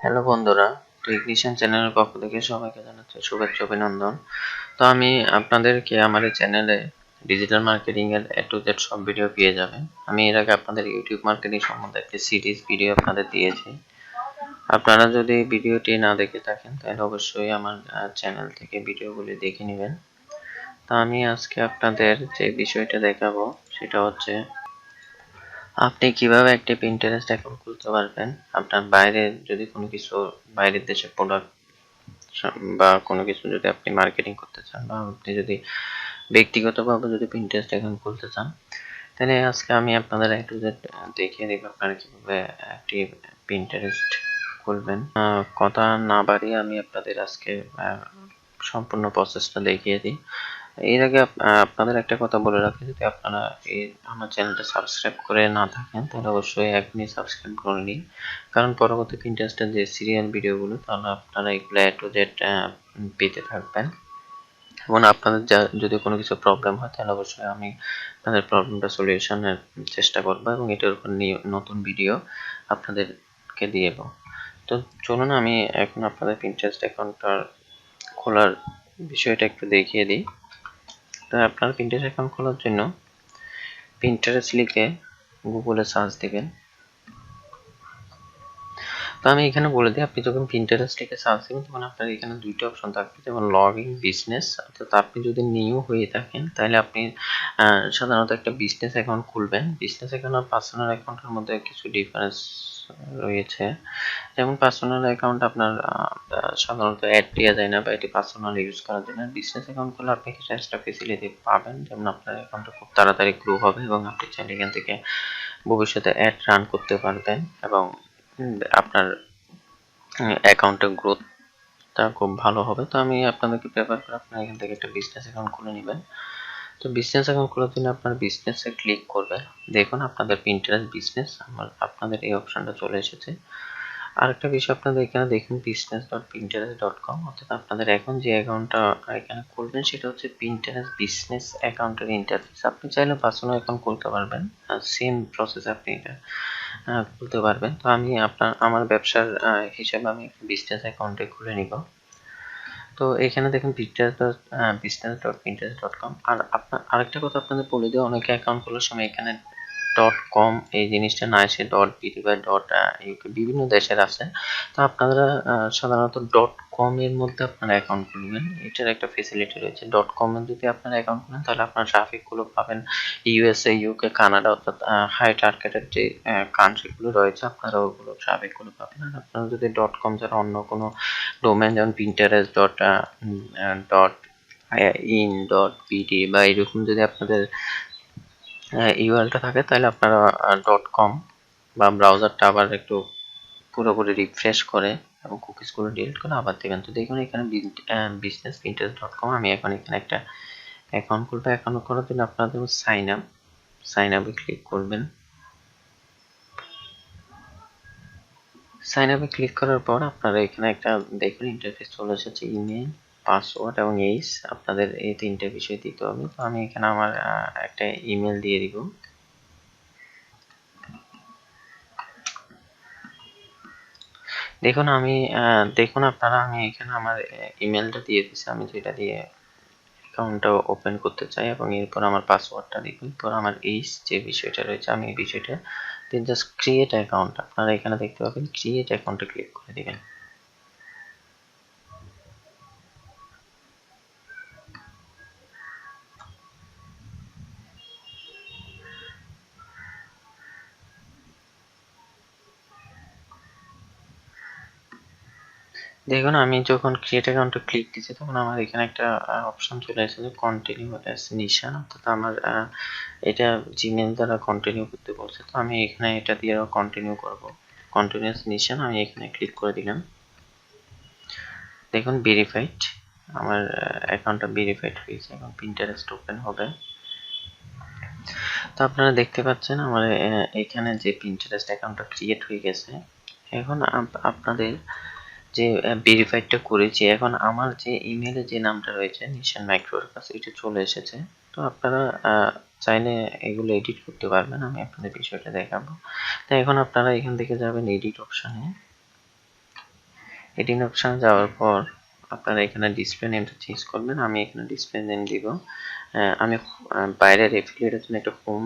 Hello বন্ধুরা, technician চ্যানেলের পক্ষ থেকে সবাইকে জানাচ্ছি শুভেচ্ছা অভিনন্দন। তো আমি আপনাদেরকে আমার এই চ্যানেলে ডিজিটাল মার্কেটিং এর A to Z সব ভিডিও পেয়ে যাবেন। আমি এর আগে আপনাদের ইউটিউব মার্কেটিং সম্বন্ধে একটি সিরিজ ভিডিও আপনাদের দিয়েছি। আপনারা যদি ভিডিওটি না দেখে থাকেন তাহলে অবশ্যই আমার চ্যানেল থেকে ভিডিওগুলি দেখে নেবেন। তো আমি আজকে আপনাদের যে বিষয়টা দেখাবো সেটা হচ্ছে আপনি কিভাবে একটি Pinterest অ্যাকাউন্ট খুলতে পারবেন। আপনার বাইরে যদি কোনো কিছু বাইরের দেশের প্রোডাক্ট বা কোনো কিছু যদি আপনি মার্কেটিং করতে চান বা আপনি যদি ব্যক্তিগতভাবে যদি Pinterest অ্যাকাউন্ট খুলতে চান, তাহলে আজকে আমি আপনাদের A to Z দেখিয়ে দেব আপনারা কিভাবে একটি Pinterest খুলবেন। কথা না বাড়িয়ে আমি আপনাদের আজকে সম্পূর্ণ প্রসেসটা দেখিয়ে দিই। এর আগে আপনাদের একটা কথা বলে রাখি, যদি আপনারা আমার চ্যানেলটা সাবস্ক্রাইব করে না থাকেন তাহলে অবশ্যই এখনই সাবস্ক্রাইব করে নিন, কারণ পরবর্তী Pinterest-এর যে সিরিয়াল ভিডিওগুলো তাহলে আপনারা এগুলো A to Z পেতে থাকবেন এবং আপনাদের যদি কোনো কিছু প্রবলেম হয় তাহলে অবশ্যই আমি আপনাদের প্রবলেমটা সলিউশনের চেষ্টা করব এবং এটার উপর নতুন ভিডিও আপনাদেরকে দিয়ে দেব। তো চলুন আমি এখন আপনাদের Pinterest অ্যাকাউন্টটা খোলার বিষয়টা একটু দেখিয়ে দিই। তো আপনার Pinterest অ্যাকাউন্ট খোলার জন্য Pinterest লিখে গুগলে সার্চ দিবেন। তো আমি এখানে বলে দিই, আপনি যখন Pinterest লিখে সার্চ দিবেন তখন আপনার এখানে দুইটা অপশন থাকবে, যেমন লগ ইন বিজনেস। অর্থাৎ আপনি যদি নিউ হয়ে থাকেন তাহলে আপনি সাধারণত একটা বিজনেস অ্যাকাউন্ট খুলবেন। বিজনেস অ্যাকাউন্ট আর পার্সোনাল অ্যাকাউন্টের মধ্যে কিছু ডিফারেন্স রয়েছে। যেমন পার্সোনাল অ্যাকাউন্ট আপনার সাধারণত অ্যাড দেওয়া যায় না বা এটি পার্সোনাল ইউজ করার জন্য। বিজনেস অ্যাকাউন্ট করলে আপনি কিছু এক্সট্রা ফেসিলিটি পাবেন, যেমন আপনার অ্যাকাউন্টটা খুব তাড়াতাড়ি গ্রো হবে এবং আপনি চাইলে এখান থেকে ভবিষ্যতে অ্যাড রান করতে পারবেন এবং আপনার অ্যাকাউন্টের গ্রোথটা খুব ভালো হবে। তো আমি আপনাদেরকে প্রেফার করি আপনারা এখান থেকে একটা বিজনেস অ্যাকাউন্ট খুলে নেবেন। তো বিজনেস অ্যাকাউন্ট খোলার জন্য আপনার বিজনেসে ক্লিক করবেন। দেখুন আপনাদের Pinterest বিজনেস আপনাদের এই অপশনটা চলে এসেছে। আরেকটা বিষয় আপনাদের এখানে দেখুন business.pinterest.com, অর্থাৎ আপনাদের এখন যে অ্যাকাউন্টটা এখানে খুলবেন সেটা হচ্ছে Pinterest বিজনেস অ্যাকাউন্টের ইন্টারফেস। আপনি চাইলে পার্সোনাল অ্যাকাউন্ট খুলতে পারবেন, সেম প্রসেস আপনি এটা খুলতে পারবেন। তো আমি আমার ব্যবসার হিসাবে আমি বিজনেস অ্যাকাউন্টে খুলে নিব। তো এখানে দেখুন business.pinterest.com। আর আপনার আরেকটা কথা আপনাদের বলে দিই, অনেকে অ্যাকাউন্ট খোলার সময় এখানে .com এই জিনিসটা না এসে .bd বা .uk বিভিন্ন দেশের আছে। তো আপনারা সাধারণত .com এর মধ্যে আপনারা অ্যাকাউন্ট খুলবেন। এটার একটা ফেসিলিটি রয়েছে। .com এ যদি আপনারা অ্যাকাউন্ট খুলেন তাহলে আপনার ট্রাফিক গুলো পাবেন USA, UK, কানাডা, অর্থাৎ হাই টার্গেটেড যে কান্ট্রি গুলো রয়েছে আপনারা ওগুলো ট্রাফিক গুলো পাবেন। আর আপনারা যদি .com ছাড়া অন্য কোনো ডোমেন যেমন Pinterest .in.bd বা এরকম যদি আপনাদের ইউআরএলটা থাকে তাহলে আপনারা .com বা ব্রাউজারটা আবার একটু পুরোপুরি রিফ্রেশ করে এবং কুকিজগুলো ডিলিট করে আবার দেবেন। তো দেখুন এখানে বিজনেস Pinterest.com। আমি এখন এখানে একটা অ্যাকাউন্ট খুলবো। অ্যাকাউন্ট করার জন্য আপনাদের সাইন আপে ক্লিক করবেন। সাইন আপে ক্লিক করার পর আপনারা এখানে একটা দেখুন ইন্টারফেস চলে এসেছে। ইমেল, পাসওয়ার্ড এবং এইজ, আপনাদের এই তিনটে বিষয় দিতে হবে। তো আমি এখানে আমার একটা ইমেল দিয়ে দিব। দেখুন আপনারা আমি এখানে আমার ইমেলটা দিয়ে দিচ্ছি, আমি যেটা দিয়ে অ্যাকাউন্টটা ওপেন করতে চাই, এবং এরপর আমার পাসওয়ার্ডটা দিব। এরপর আমার এইজ যে বিষয়টা রয়েছে আমি এই বিষয়টা দিয়ে জাস্ট ক্রিয়েট অ্যাকাউন্ট, আপনারা এখানে দেখতে পাবেন ক্রিয়েট অ্যাকাউন্টে ক্লিক করে দিবেন। দেখুন আমি যখন ক্রিয়েট অ্যাকাউন্টে ক্লিক দিচ্ছি তখন আমার এখানে একটা অপশন চলে এসেছে কন্টিনিউ অ্যাজ নিশা, অর্থাৎ আমার এটা জিমেল দ্বারা কন্টিনিউ করতে বলছে। তো আমি এখানে এটা দিয়ে কন্টিনিউ করব। কন্টিনিউয়াস নিশান আমি এখানে ক্লিক করে দিলাম। দেখুন ভেরিফাইড, আমার অ্যাকাউন্টটা ভেরিফাইড হয়েছে এবং Pinterest ওপেন হবে। তো আপনারা দেখতে পাচ্ছেন আমার এখানে যে Pinterest অ্যাকাউন্টটা ক্রিয়েট হয়ে গেছে। এখন আপনাদের যে ভেরিফাইডটা করেছি, এখন আমার যে ইমেলে যে নামটা রয়েছে নিশান মাইক্রোর কাছে এটা চলে এসেছে। তো আপনারা চাইলে এগুলো এডিট করতে পারবেন, আমি আপনাদের বিষয়টা দেখাবো। তো এখন আপনারা এখান থেকে যাবেন এডিট অপশনে। এডিট অপশনে যাওয়ার পর আপনারা এখানে ডিসপ্লে নেমটা চেঞ্জ করবেন। আমি এখানে ডিসপ্লে নেম দিব। আমি বাইরের এফিলিয়েটের জন্য একটা হোম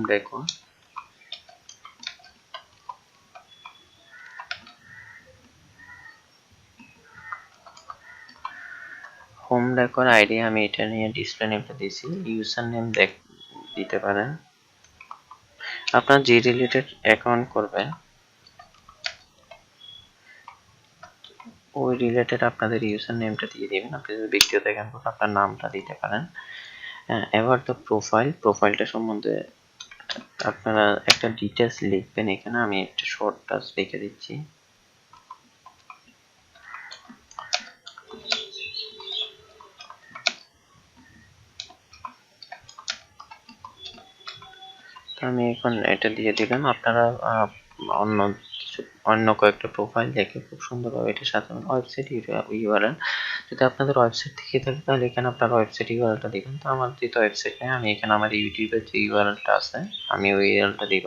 ডেকোর, আইডি আমি এটা নিয়ে ডিসপ্লে নেমটা দিয়েছি। ইউজার নেম দিতে পারেন। আপনার যে রিলেটেড অ্যাকাউন্ট করবেন ওই রিলেটেড আপনাদের ইউজার নেমটা দিয়ে দিবেন। আপনি যদি ব্যক্তিগত অ্যাকাউন্ট করেন আপনার নামটা দিতে পারেন। এবার তো প্রোফাইলটা সম্বন্ধে আপনারা একটা ডিটেলস লিখবেন। এখানে আমি একটা শর্ট টাচ লিখে দিচ্ছি। আমি এখন এটা দিয়ে দিলাম। আপনারা অন্য কয়েকটা প্রোফাইল দেখে খুব সুন্দরভাবে এটা সাজাবেন। ওয়েবসাইট ইউআরএল যদি আপনাদের ওয়েবসাইট থেকে থাকে তাহলে এখানে আপনার ওয়েবসাইট ইউআরএলটা দিবেন। তো আমার যেহেতু ওয়েবসাইট নেই, আমি এখানে আমার ইউটিউবের যে ইউআরএলটা আছে আমি ওই ইউআরএলটা দিব।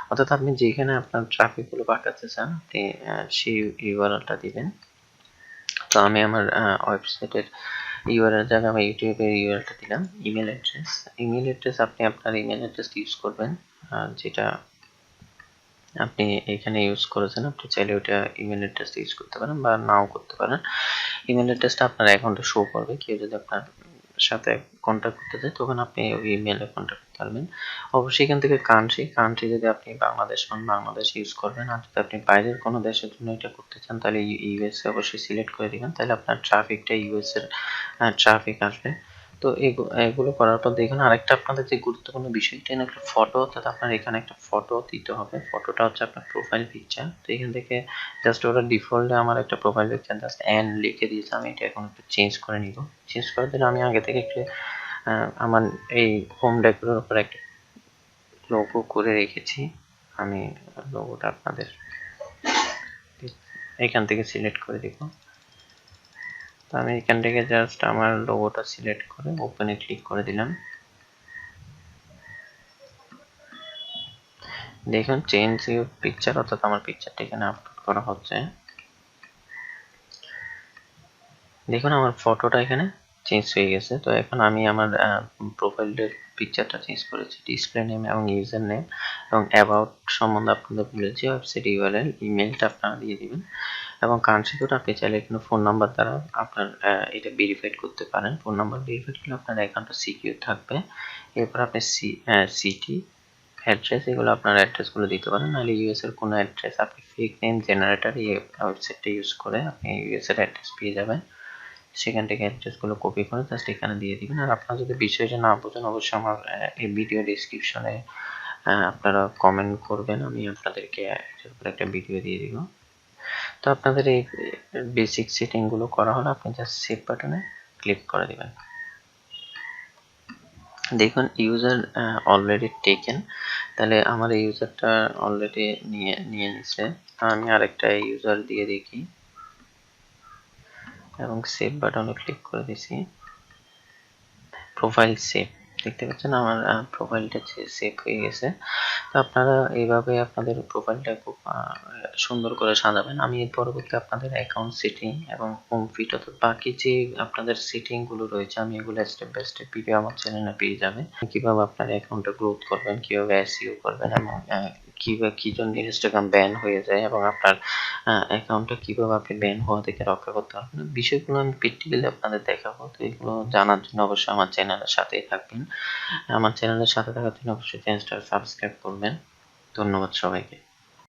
অর্থাৎ আপনি যেখানে আপনার ট্রাফিকগুলো পাঠাতে চান আপনি সেই ইউআরএলটা দিবেন। তো আমি আমার ওয়েবসাইটের ইউআরএল জায়গায় আমি ইউটিউবের ইউআরএলটা দিলাম। ইমেল অ্যাড্রেস আপনি আপনার ইমেল অ্যাড্রেস ইউজ করবেন যেটা আপনি এখানে ইউজ করেছেন। আপনি চাইলে ওটা ইমেল অ্যাড্রেস ইউজ করতে পারেন বা নাও করতে পারেন। ইমেল অ্যাড্রেসটা আপনার অ্যাকাউন্টে শো করবে। কেউ যদি আপনার সাথে কন্ট্যাক্ট করতে চায় তখন আপনি ওই ইমেলে কন্ট্যাক্ট করতে পারবেন। অবশ্যই এখান থেকে কান্ট্রি যদি আপনি বাংলাদেশ হন বাংলাদেশ ইউজ করবেন। আর যদি আপনি বাইরের কোনো দেশের জন্য এটা করতে চান তাহলে ইউএসএ অবশ্যই সিলেক্ট করে দিবেন। তাহলে আপনার ট্রাফিকটা ইউএস এর ট্রাফিক আসবে। তো এগুলো করার পর দেখুন আরেকটা আপনাদের যে গুরুত্বপূর্ণ বিষয়টা একটা ফটো, অর্থাৎ আপনার এখানে একটা ফটো দিতে হবে। ফটোটা হচ্ছে আপনার প্রোফাইল পিকচার। তো এখান থেকে জাস্ট ওরা ডিফল্টে আমার একটা প্রোফাইল পিকচার জাস্ট এন লিখে দিয়েছে। আমি এটা এখন একটু চেঞ্জ করে নিব। চেঞ্জ করার জন্য আমি আগে থেকে একটু আমার এই হোম ডেকোরের উপর একটা লোগো করে রেখেছি। আমি লোগোটা আপনাদের এখান থেকে সিলেক্ট করে দিব। তো আমি এখান থেকে জাস্ট আমার লোগোটা সিলেক্ট করে ওপেনে ক্লিক করে দিলাম। দেখুন চেঞ্জ ইউর পিকচার, অর্থাৎ আমার পিকচারটা এখানে আপলোড করা হচ্ছে। দেখুন আমার ফটোটা এখানে চেঞ্জ হয়ে গেছে। তো এখন আমি আমার প্রোফাইলের পিকচারটা চেঞ্জ করেছি। ডিসপ্লে নেম এবং ইউজার নেম এবং অ্যাবাউট সম্বন্ধে আপনাদের বলেছি। ওয়েবসাইট ইউআরএল, ইমেলটা আপনারা দিয়ে দিবেন এবং কান্ট্রি কোড আপনি চাইলে এখানে ফোন নাম্বার দ্বারা আপনার এটা ভেরিফাইড করতে পারেন। ফোন নাম্বার ভেরিফাইড করলে আপনার অ্যাকাউন্টটা সিকিউর থাকবে। এরপর আপনি সিটি অ্যাড্রেস এগুলো আপনার অ্যাড্রেসগুলো দিতে পারেন। নাহলে ইউএস এর কোনো অ্যাড্রেস আপনি ফেক নেম জেনারেটর এই ওয়েবসাইটটা ইউজ করে আপনি ইউএস এর অ্যাড্রেস পেয়ে যাবেন। সেখান থেকে অ্যাড্রেসগুলো কপি করে জাস্ট এখানে দিয়ে দিবেন। আর আপনারা যদি বিষয়টা না বোঝেন অবশ্যই আমার এই ভিডিও ডেসক্রিপশনে আপনারা কমেন্ট করবেন। আমি আপনাদেরকে এটার উপর একটা ভিডিও দিয়ে দিব। তো আপনাদের এই বেসিক সেটিংগুলো করা হলে আপনি জাস্ট সেভ বাটনে ক্লিক করে দিবেন। দেখুন ইউজার অলরেডি টেকেন, তাহলে আমার এই ইউজারটা অলরেডি নিয়ে নিছে। আমি আরেকটা ইউজার দিয়ে দেখি এবং সেভ বাটনে ক্লিক করে দিছি। প্রোফাইল সেভ, দেখতে পাচ্ছেন আমার প্রোফাইলটা সেভ হয়ে গেছে। তো আপনারা এইভাবে আপনাদের প্রোফাইলটা খুব সুন্দর করে সাজাবেন। আমি এর পরবর্তী আপনাদের অ্যাকাউন্ট সেটিং এবং হোম ফিট অর্থাৎ বাকি যে আপনাদের সেটিং গুলো রয়েছে আমি এগুলো স্টেপ বাই স্টেপ ভিডিও আমার চ্যানেলে পেয়ে যাবেন। কিভাবে আপনার অ্যাকাউন্টটা গ্রোথ করবেন, কিভাবে এসইও করবেন এবং কিভাবে কি জন্য ইনস্টাগ্রাম ব্যান হয়ে যায় এবং আপনার অ্যাকাউন্টটা কিভাবে আপনি ব্যান হওয়া থেকে রক্ষা করতে পারবেন, বিষয়গুলো আমি প্র্যাকটিক্যালি আপনাদের দেখাবো। তো এগুলো জানার জন্য অবশ্যই আমার চ্যানেলের সাথেই থাকবেন। আমার চ্যানেলের সাথে থাকার জন্য অবশ্যই চ্যানেলটা সাবস্ক্রাইব করবেন। ধন্যবাদ সবাইকে।